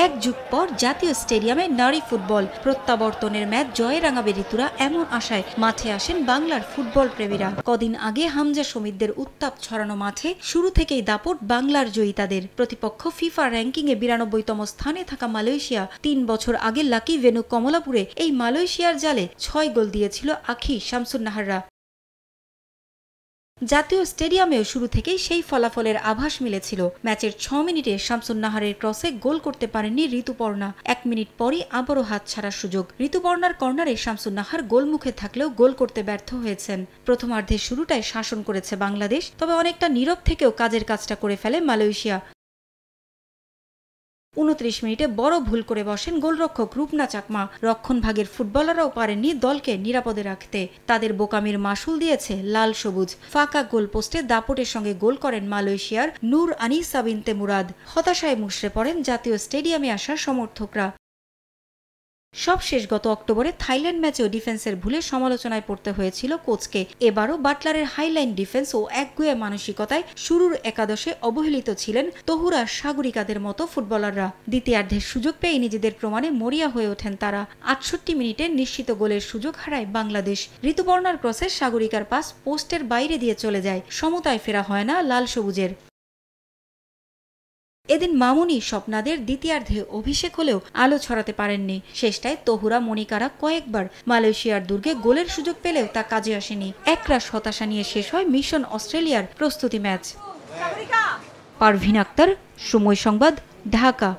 এক যুগ পর জাতীয় স্টেডিয়ামে নারী ফুটবল প্রত্যাবর্তনের ম্যাচ জয়ে রাঙাবে ঋতুরা, এমন আশায় মাঠে আসেন বাংলার ফুটবল প্রেমীরা। কদিন আগে হামজা সমিতদের উত্তাপ ছড়ানো মাঠে শুরু থেকেই দাপট বাংলার জয়িতাদের। প্রতিপক্ষ ফিফা র্যাঙ্কিংয়ে 92তম স্থানে থাকা মালয়েশিয়া। ৩ বছর আগে লাকি ভেন্যু কমলাপুরে এই মালয়েশিয়ার জালে ৬ গোল দিয়েছিল আঁখি শামসুন্নাহাররা। জাতীয় স্টেডিয়ামেও শুরু থেকেই সেই ফলাফলের আভাস মিলেছিল। ম্যাচের ৬ মিনিটে শামসুন্নাহারের ক্রসে গোল করতে পারেননি ঋতুপর্ণা। ১ মিনিট পরই আবারও হাতছাড়ার সুযোগ। ঋতুপর্ণার কর্নারে শামসুন্নাহার গোলমুখে থাকলেও গোল করতে ব্যর্থ হয়েছেন। প্রথমার্ধের শুরুটায় শাসন করেছে বাংলাদেশ, তবে অনেকটা নীরব থেকেও কাজের কাজটা করে ফেলে মালয়েশিয়া। ২৯ মিনিটে বড় ভুল করে বসেন গোলরক্ষক রূপনা চাকমা। রক্ষণভাগের ফুটবলাররাও পারেননি দলকে নিরাপদে রাখতে। তাদের বোকামির মাসুল দিয়েছে লাল সবুজ। ফাঁকা গোল পোস্টে দাপটের সঙ্গে গোল করেন মালয়েশিয়ার নূর আনিসা বিনতে মুরাদ। হতাশায় মুষড়ে পড়েন জাতীয় স্টেডিয়ামে আসা সমর্থকরা। সবশেষ গত অক্টোবরে থাইল্যান্ড ম্যাচেও ডিফেন্সের ভুলে সমালোচনায় পড়তে হয়েছিল কোচকে। এবারও বাটলারের হাইলাইন ডিফেন্স ও একগুঁয়ে মানসিকতায় শুরুর একাদশে অবহেলিত ছিলেন তহুরা সাগরিকাদের মতো ফুটবলাররা। দ্বিতীয়ার্ধের সুযোগ পেয়ে নিজেদের প্রমাণে মরিয়া হয়ে ওঠেন তারা। ৬৮ মিনিটে নিশ্চিত গোলের সুযোগ হারায় বাংলাদেশ। ঋতুপর্ণার ক্রসে সাগরিকার পাস পোস্টের বাইরে দিয়ে চলে যায়। সমতায় ফেরা হয় না লাল সবুজের। এদিন মামুনি স্বপ্নাদের দ্বিতীয়ার্ধে অভিষেক হলেও আলো ছড়াতে পারেননি। শেষটায় তহুরা মনিকারা কয়েকবার মালয়েশিয়ার দুর্গে গোলের সুযোগ পেলেও তা কাজে আসেনি। একরাশ হতাশা নিয়ে শেষ হয় মিশন অস্ট্রেলিয়ার প্রস্তুতি ম্যাচ। পারভিন আক্তার, সময় সংবাদ, ঢাকা।